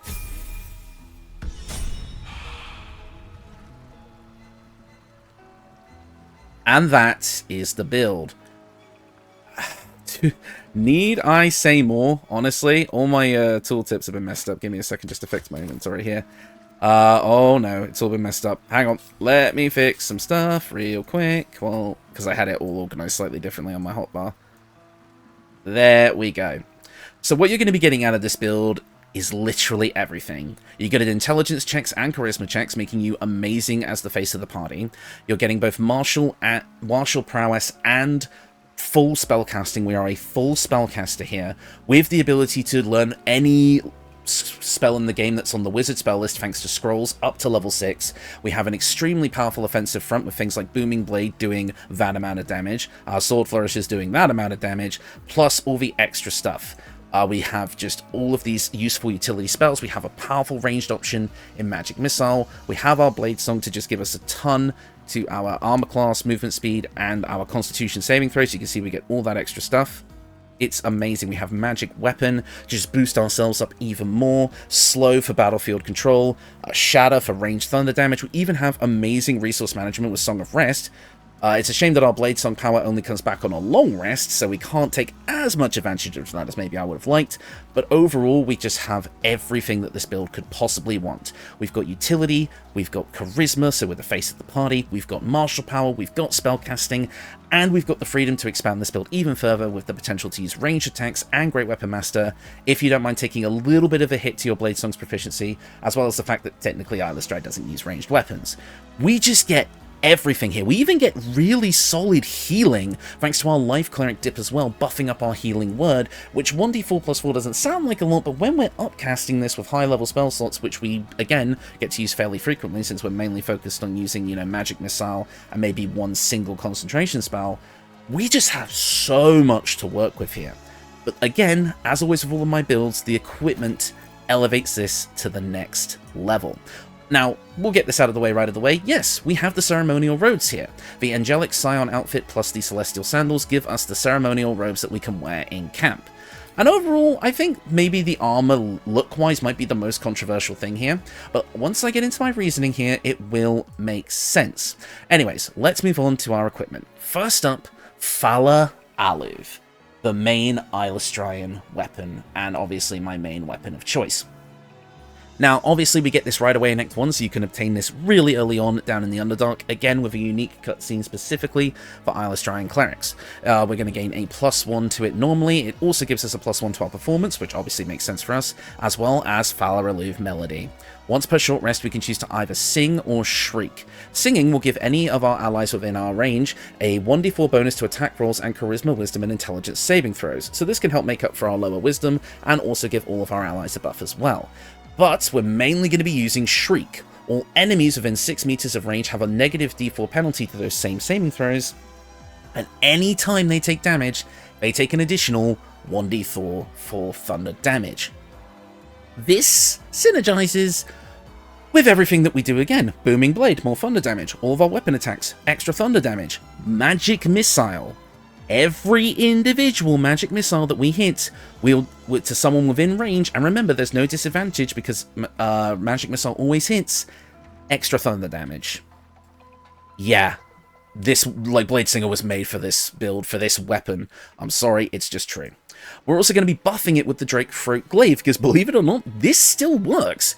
And that is the build. Need I say more? Honestly, all my tooltips have been messed up. Give me a second just to fix my inventory here. Oh no, it's all been messed up. Hang on, let me fix some stuff real quick. Well, because I had it all organized slightly differently on my hotbar. There we go. So what you're going to be getting out of this build is literally everything. You get intelligence checks and charisma checks, making you amazing as the face of the party. You're getting both martial prowess and full spellcasting. We are a full spellcaster here, with the ability to learn any spell in the game that's on the wizard spell list thanks to scrolls up to level 6. We have an extremely powerful offensive front with things like Booming Blade doing that amount of damage, our Sword Flourishes doing that amount of damage, plus all the extra stuff. We have just all of these useful utility spells. We have a powerful ranged option in Magic Missile. We have our Bladesong to just give us a ton to our armor class, movement speed, and our constitution saving throws. You can see we get all that extra stuff. It's amazing. We have Magic Weapon to just boost ourselves up even more, Slow for battlefield control, Shatter for ranged thunder damage. We even have amazing resource management with Song of Rest, It's a shame that our Bladesong power only comes back on a long rest, so we can't take as much advantage of that as maybe I would have liked, but overall we just have everything that this build could possibly want. We've got utility, we've got charisma, so we're the face of the party, we've got martial power, we've got spellcasting, and we've got the freedom to expand this build even further with the potential to use ranged attacks and Great Weapon Master if you don't mind taking a little bit of a hit to your Bladesong's proficiency, as well as the fact that technically Eilistraee doesn't use ranged weapons. We just get everything here. We even get really solid healing thanks to our life cleric dip as well, buffing up our healing word, which 1d4+4 doesn't sound like a lot, but when we're upcasting this with high level spell slots, which we again get to use fairly frequently since we're mainly focused on using, you know, magic missile and maybe one single concentration spell, we just have so much to work with here. But again, as always with all of my builds, the equipment elevates this to the next level. Now, we'll get this out of the way right away. Yes, we have the ceremonial robes here. The Angelic Scion outfit plus the Celestial Sandals give us the ceremonial robes that we can wear in camp. And overall, I think maybe the armor look-wise might be the most controversial thing here, but once I get into my reasoning here, it will make sense. Anyways, let's move on to our equipment. First up, Fala Aluv, the main Eilistraean weapon, and obviously my main weapon of choice. Now, obviously we get this right away in Act 1, so you can obtain this really early on down in the Underdark, again with a unique cutscene specifically for Eilistraean clerics. We're going to gain a +1 to it normally. It also gives us a +1 to our performance, which obviously makes sense for us, as well as Fala Aluv Melody. Once per short rest, we can choose to either sing or shriek. Singing will give any of our allies within our range a 1d4 bonus to attack rolls and charisma, wisdom, and intelligence saving throws, so this can help make up for our lower wisdom and also give all of our allies a buff as well. But we're mainly going to be using Shriek. All enemies within 6 meters of range have a negative d4 penalty to those same saving throws, and any time they take damage, they take an additional 1d4 for thunder damage. This synergizes with everything that we do again. Booming Blade, more thunder damage. All of our weapon attacks, extra thunder damage. Magic Missile. Every individual magic missile that we hit will to someone within range, and remember there's no disadvantage because magic missile always hits, extra thunder damage. Yeah, this Bladesinger was made for this build, for this weapon. I'm sorry, it's just true. We're also going to be buffing it with the Drake Throat Glaive, because believe it or not, this still works.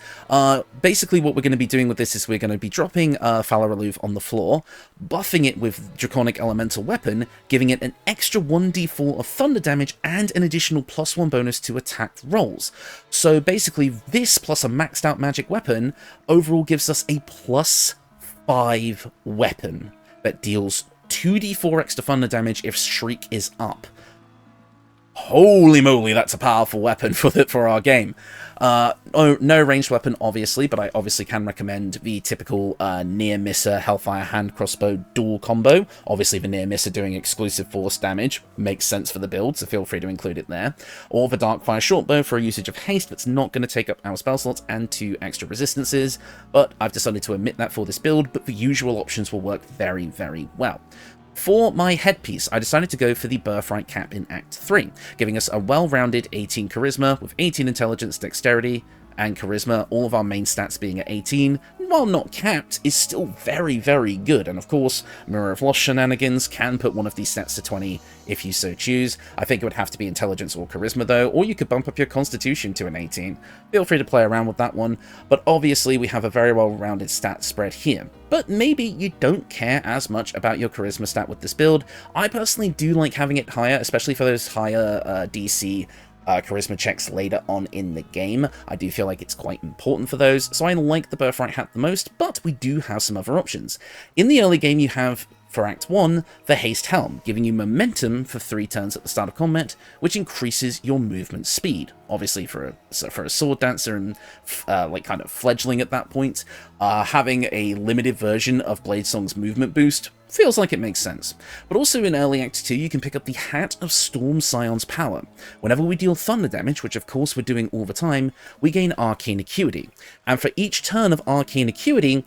Basically, what we're going to be doing with this is we're going to be dropping Fala Aluv on the floor, buffing it with Draconic Elemental Weapon, giving it an extra 1d4 of thunder damage and an additional +1 bonus to attack rolls. So basically, this plus a maxed out magic weapon overall gives us a +5 weapon that deals 2d4 extra thunder damage if Shriek is up. Holy moly, that's a powerful weapon for our game. No ranged weapon, obviously, but I obviously can recommend the typical Near Misser Hellfire Hand Crossbow dual combo. Obviously, the Near Misser doing exclusive force damage makes sense for the build, so feel free to include it there. Or the Darkfire Shortbow for a usage of haste that's not going to take up our spell slots and 2 extra resistances, but I've decided to omit that for this build, but the usual options will work very, very well. For my headpiece, I decided to go for the Birthright Cap in Act 3, giving us a well-rounded 18 Charisma with 18 Intelligence, Dexterity, and Charisma, all of our main stats being at 18, while not capped, is still very, very good. And of course, Mirror of Lost shenanigans can put one of these stats to 20 if you so choose. I think it would have to be Intelligence or Charisma though, or you could bump up your Constitution to an 18. Feel free to play around with that one, but obviously we have a very well-rounded stat spread here. But maybe you don't care as much about your Charisma stat with this build. I personally do like having it higher, especially for those higher DC charisma checks later on in the game. I do feel like it's quite important for those, so I like the Birthright Hat the most, but we do have some other options. In the early game you have, for Act 1, the Haste Helm, giving you momentum for 3 turns at the start of combat, which increases your movement speed. Obviously for a sword dancer and like kind of fledgling at that point, having a limited version of Bladesong's movement boost feels like it makes sense. But also in early Act 2, you can pick up the Hat of Storm Scion's Power. Whenever we deal thunder damage, which of course we're doing all the time, we gain Arcane Acuity. And for each turn of Arcane Acuity,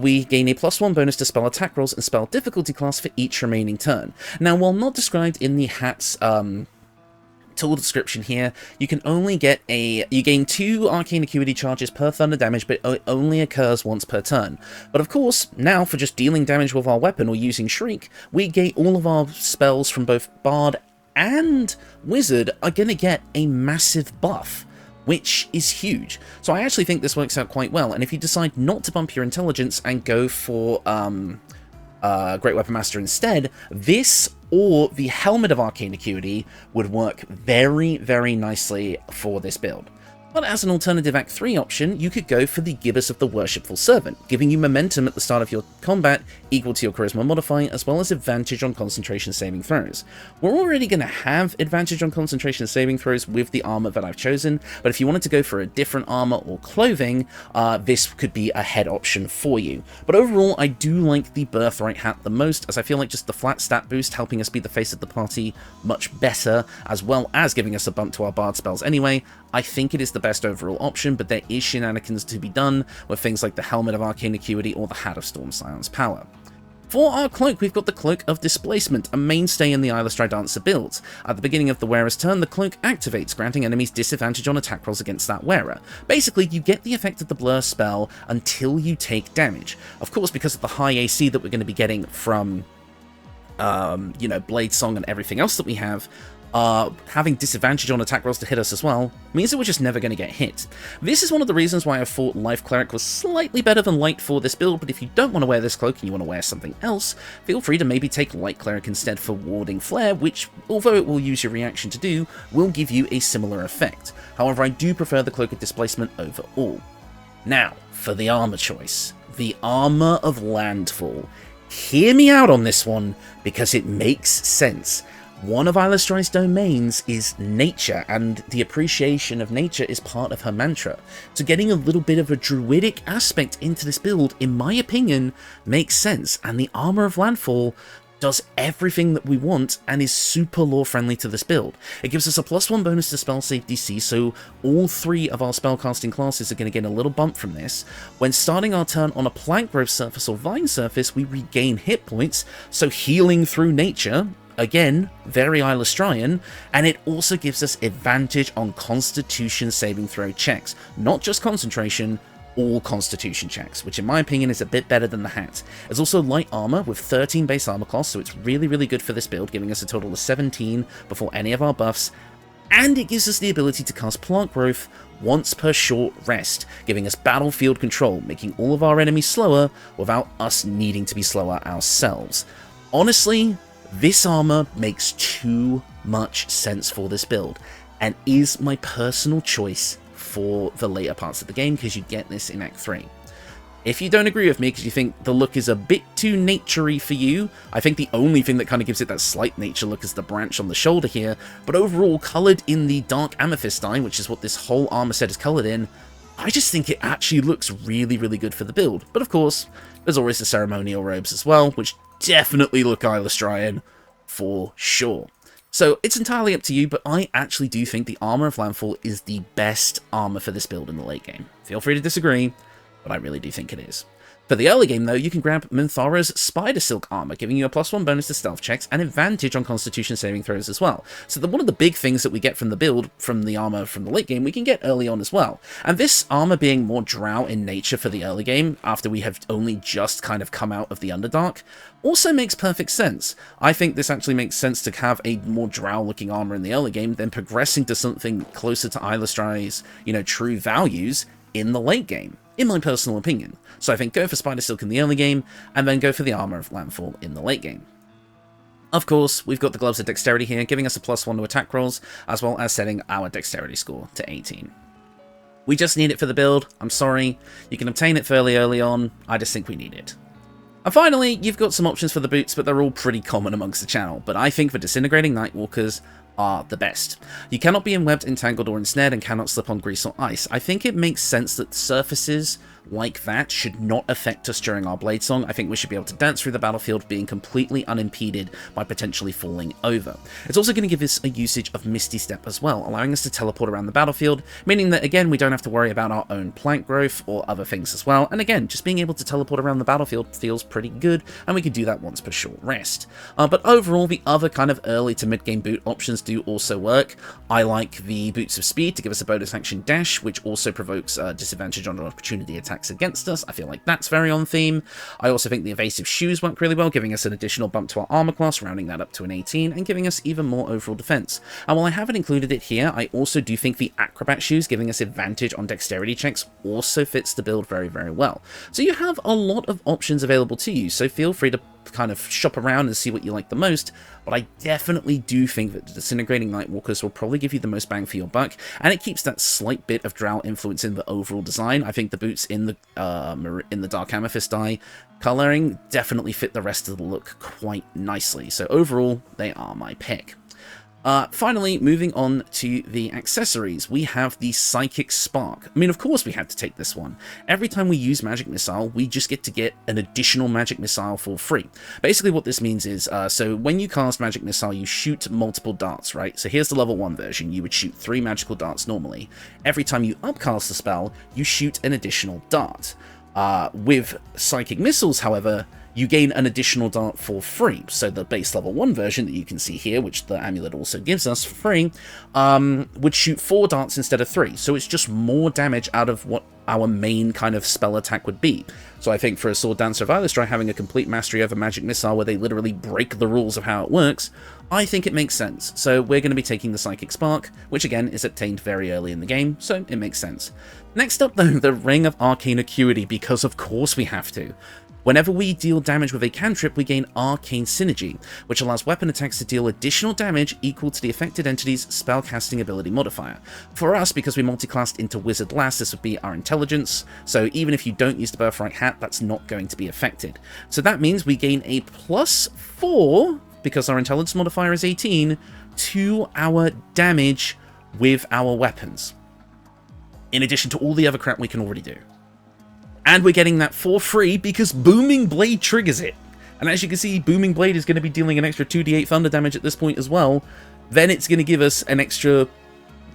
we gain a +1 bonus to spell attack rolls and spell difficulty class for each remaining turn. Now, while not described in the Hat's tool description here, you can only get you gain 2 arcane acuity charges per thunder damage, but it only occurs once per turn. But of course, now for just dealing damage with our weapon or using Shriek, we get all of our spells from both Bard and Wizard are going to get a massive buff, which is huge. So I actually think this works out quite well, and if you decide not to bump your intelligence and go for Great Weapon Master instead, this or the Helmet of Arcane Acuity would work very, very nicely for this build. But as an alternative Act 3 option, you could go for the Gibbous of the Worshipful Servant, giving you momentum at the start of your combat equal to your Charisma modifier, as well as advantage on concentration saving throws. We're already going to have advantage on concentration saving throws with the armor that I've chosen, but if you wanted to go for a different armor or clothing, this could be a head option for you. But overall, I do like the Birthright hat the most, as I feel like just the flat stat boost helping us be the face of the party much better, as well as giving us a bump to our Bard spells anyway. I think it is the best overall option, but there is shenanigans to be done with things like the Helmet of Arcane Acuity or the Hat of Storm Silence Power. For our cloak, we've got the Cloak of Displacement, a mainstay in the Eilistraee Dancer builds. At the beginning of the wearer's turn, the cloak activates, granting enemies disadvantage on attack rolls against that wearer. Basically, you get the effect of the blur spell until you take damage. Of course, because of the high AC that we're going to be getting from, Blade Song and everything else that we have, having disadvantage on attack rolls to hit us as well means that we're just never going to get hit. This is one of the reasons why I thought Life Cleric was slightly better than Light for this build, but if you don't want to wear this cloak and you want to wear something else, feel free to maybe take Light Cleric instead for Warding Flare, which, although it will use your reaction to do, will give you a similar effect. However, I do prefer the Cloak of Displacement overall. Now, for the armor choice. The Armour of Landfall. Hear me out on this one, because it makes sense. One of Eilistraee's domains is nature, and the appreciation of nature is part of her mantra. So getting a little bit of a druidic aspect into this build, in my opinion, makes sense, and the Armour of Landfall does everything that we want and is super lore friendly to this build. It gives us a +1 bonus to spell save DC, so all 3 of our spellcasting classes are going to get a little bump from this. When starting our turn on a plant growth surface or vine surface, we regain hit points, so healing through nature. Again, very Eilistraean, and it also gives us advantage on Constitution saving throw checks, not just concentration, all Constitution checks, which in my opinion is a bit better than the hat. It's also light armor with 13 base armor class, so it's really, really good for this build, giving us a total of 17 before any of our buffs, and it gives us the ability to cast Plant Growth once per short rest, giving us battlefield control, making all of our enemies slower without us needing to be slower ourselves. Honestly, this armor makes too much sense for this build, and is my personal choice for the later parts of the game, because you get this in Act 3. If you don't agree with me because you think the look is a bit too naturey for you, I think the only thing that kind of gives it that slight nature look is the branch on the shoulder here, but overall coloured in the dark amethyst dye, which is what this whole armor set is coloured in, I just think it actually looks really, really good for the build. But of course, there's always the ceremonial robes as well, which definitely look Eilistraean for sure. So it's entirely up to you, but I actually do think the Armour of Landfall is the best armor for this build in the late game. Feel free to disagree, but I really do think it is. For the early game though, you can grab Minthara's Spider Silk armor, giving you a +1 bonus to stealth checks and advantage on Constitution saving throws as well. So one of the big things that we get from the build, from the armor from the late game, we can get early on as well. And this armor being more Drow in nature for the early game, after we have only just kind of come out of the Underdark, also makes perfect sense. I think this actually makes sense to have a more Drow looking armor in the early game, then progressing to something closer to Eilistraee's, true values in the late game, in my personal opinion. So I think go for Spider Silk in the early game, and then go for the Armour of Landfall in the late game. Of course, we've got the Gloves of Dexterity here, giving us a +1 to attack rolls, as well as setting our Dexterity score to 18. We just need it for the build, I'm sorry. You can obtain it fairly early on, I just think we need it. And finally, you've got some options for the boots, but they're all pretty common amongst the channel. But I think the Disintegrating Nightwalkers are the best. You cannot be enwebbed, entangled, or ensnared, and cannot slip on grease or ice. I think it makes sense that surfaces like that should not affect us during our blade song. I think we should be able to dance through the battlefield being completely unimpeded by potentially falling over. It's also going to give us a usage of Misty Step as well, allowing us to teleport around the battlefield, meaning that again we don't have to worry about our own plank growth or other things as well. And again, just being able to teleport around the battlefield feels pretty good, and we can do that once per short rest. But overall, the other kind of early to mid-game boot options spells do also work. I like the Boots of Speed to give us a bonus action dash, which also provokes disadvantage on opportunity attacks against us. I feel like that's very on theme. I also think the Evasive Shoes work really well, giving us an additional bump to our armor class, rounding that up to an 18, and giving us even more overall defense. And while I haven't included it here, I also do think the Acrobat Shoes, giving us advantage on dexterity checks, also fits the build very, very well. So you have a lot of options available to you, so feel free to kind of shop around and see what you like the most, but I definitely do think that the Disintegrating Nightwalkers will probably give you the most bang for your buck, and it keeps that slight bit of Drow influence in the overall design. I think the boots in the Dark Amethyst dye coloring definitely fit the rest of the look quite nicely, so overall they are my pick. Finally, moving on to the accessories, we have the Psychic Spark. I mean, of course we had to take this one. Every time we use Magic Missile, we just get to get an additional Magic Missile for free. Basically what this means is, so when you cast Magic Missile, you shoot multiple darts, right? So here's the level 1 version, you would shoot 3 magical darts normally. Every time you upcast the spell, you shoot an additional dart. With Psychic Missiles, however, you gain an additional dart for free. So the base level 1 version that you can see here, which the amulet also gives us for free, would shoot 4 darts instead of 3. So it's just more damage out of what our main kind of spell attack would be. So I think for a Sword Dancer of Eilistraee having a complete mastery over Magic Missile where they literally break the rules of how it works, I think it makes sense. So we're going to be taking the Psychic Spark, which again is obtained very early in the game, so it makes sense. Next up though, the Ring of Arcane Acuity, because of course we have to. Whenever we deal damage with a cantrip, we gain Arcane Synergy, which allows weapon attacks to deal additional damage equal to the affected entity's spellcasting ability modifier. For us, because we multiclassed into Wizard last, this would be our intelligence, so even if you don't use the Birthright Hat, that's not going to be affected. So that means we gain a +4, because our intelligence modifier is 18, to our damage with our weapons, in addition to all the other crap we can already do. And we're getting that for free because Booming Blade triggers it. And as you can see, Booming Blade is going to be dealing an extra 2d8 thunder damage at this point as well. Then it's going to give us an extra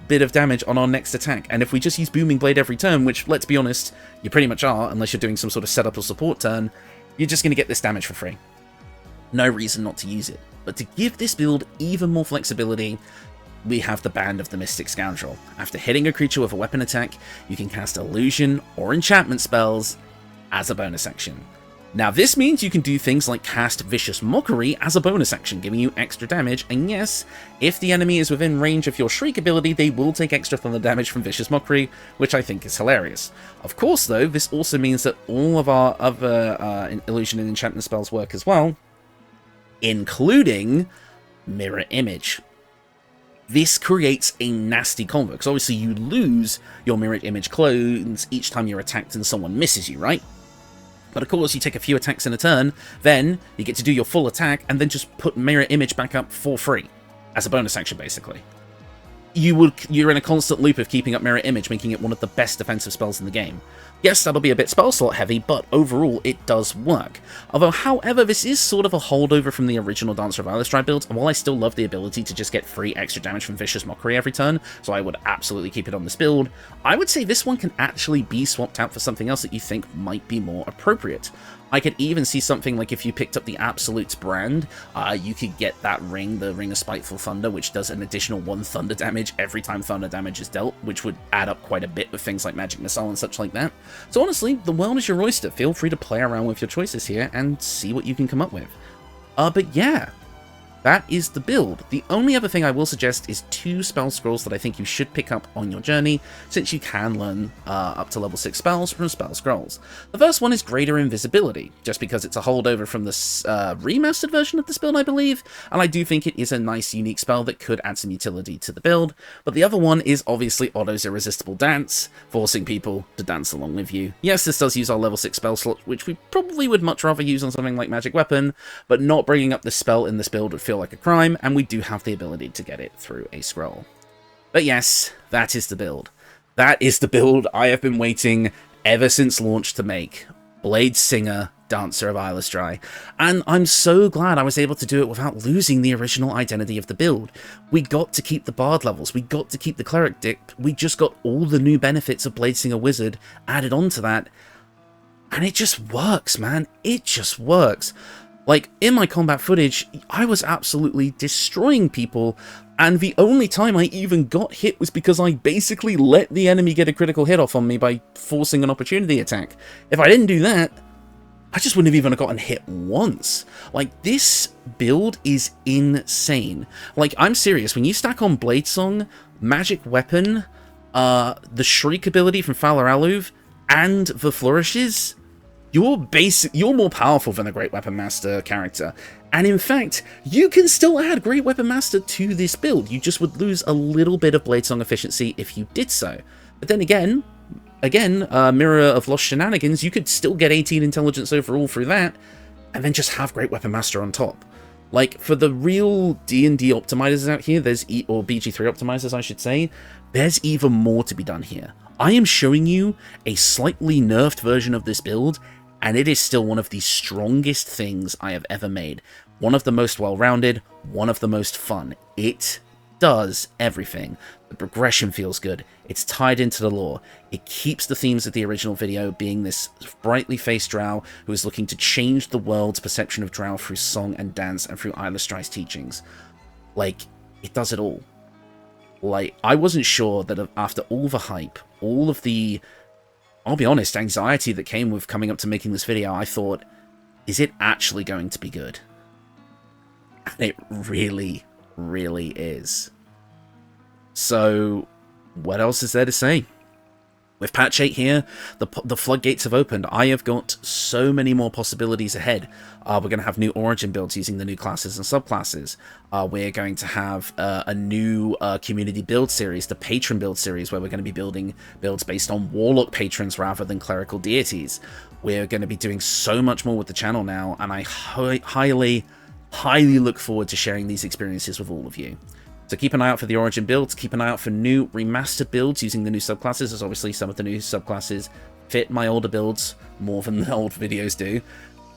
bit of damage on our next attack. And if we just use Booming Blade every turn, which, let's be honest, you pretty much are, unless you're doing some sort of setup or support turn, you're just going to get this damage for free. No reason not to use it. But to give this build even more flexibility, we have the Band of the Mystic Scoundrel. After hitting a creature with a weapon attack, you can cast illusion or enchantment spells as a bonus action. Now this means you can do things like cast Vicious Mockery as a bonus action, giving you extra damage, and yes, if the enemy is within range of your Shriek ability, they will take extra thunder damage from Vicious Mockery, which I think is hilarious. Of course though, this also means that all of our other illusion and enchantment spells work as well, including Mirror Image. This creates a nasty combo, because obviously you lose your mirrored image clones each time you're attacked and someone misses you, right? But of course, you take a few attacks in a turn, then you get to do your full attack, and then just put mirror image back up for free, as a bonus action, basically. You're in a constant loop of keeping up mirror image, making it one of the best defensive spells in the game. Yes, that'll be a bit spell slot heavy, but overall it does work. Although, however, this is sort of a holdover from the original Dancer of Eilistraee build, and while I still love the ability to just get free extra damage from Vicious Mockery every turn, so I would absolutely keep it on this build, I would say this one can actually be swapped out for something else that you think might be more appropriate. I could even see something like if you picked up the Absolute's brand, you could get that ring, the Ring of Spiteful Thunder, which does an additional 1 thunder damage every time thunder damage is dealt, which would add up quite a bit with things like Magic Missile and such like that. So honestly, the world is your oyster. Feel free to play around with your choices here and see what you can come up with. But yeah, that is the build. The only other thing I will suggest is 2 spell scrolls that I think you should pick up on your journey, since you can learn up to level 6 spells from spell scrolls. The first one is Greater Invisibility, just because it's a holdover from the remastered version of this build, I believe, and I do think it is a nice, unique spell that could add some utility to the build. But the other one is obviously Otto's Irresistible Dance, forcing people to dance along with you. Yes, this does use our level 6 spell slot, which we probably would much rather use on something like Magic Weapon, but not bringing up this spell in this build would feel like a crime, and we do have the ability to get it through a scroll. But yes, that is the build. That is the build I have been waiting ever since launch to make. Bladesinger, Dancer of Eilistraee. And I'm so glad I was able to do it without losing the original identity of the build. We got to keep the Bard levels, we got to keep the Cleric dip, we just got all the new benefits of Bladesinger Wizard added onto that, and it just works, man. It just works. Like, in my combat footage, I was absolutely destroying people. And the only time I even got hit was because I basically let the enemy get a critical hit off on me by forcing an opportunity attack. If I didn't do that, I just wouldn't have even gotten hit once. Like, this build is insane. Like, I'm serious. When you stack on Bladesong, Magic Weapon, the Shriek ability from Fowler Aluv, and the Flourishes, you're more powerful than the Great Weapon Master character. And in fact, you can still add Great Weapon Master to this build. You just would lose a little bit of Bladesong efficiency if you did so. But then again, Mirror of Lost Shenanigans, you could still get 18 intelligence overall through that, and then just have Great Weapon Master on top. Like, for the real D&D optimizers out here, or BG3 optimizers, I should say, there's even more to be done here. I am showing you a slightly nerfed version of this build, and it is still one of the strongest things I have ever made. One of the most well-rounded, one of the most fun. It does everything. The progression feels good. It's tied into the lore. It keeps the themes of the original video, being this brightly faced Drow who is looking to change the world's perception of Drow through song and dance and through Eilistraee's teachings. Like, it does it all. Like, I wasn't sure that after all the hype, all of the, I'll be honest, anxiety that came with coming up to making this video, I thought, is it actually going to be good? And it really, really is. So, what else is there to say? With patch 8 here, the floodgates have opened. I have got so many more possibilities ahead. We're going to have new origin builds using the new classes and subclasses. We're going to have a new community build series, the patron build series, where we're going to be building builds based on warlock patrons rather than clerical deities. We're going to be doing so much more with the channel now, and I highly look forward to sharing these experiences with all of you. So keep an eye out for the origin builds, keep an eye out for new remastered builds using the new subclasses, as obviously some of the new subclasses fit my older builds more than the old videos do.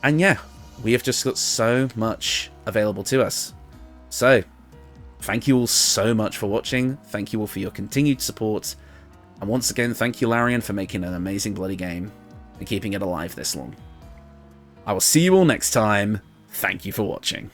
And yeah, we have just got so much available to us. So, thank you all so much for watching, thank you all for your continued support, and once again, thank you Larian for making an amazing bloody game, and keeping it alive this long. I will see you all next time, thank you for watching.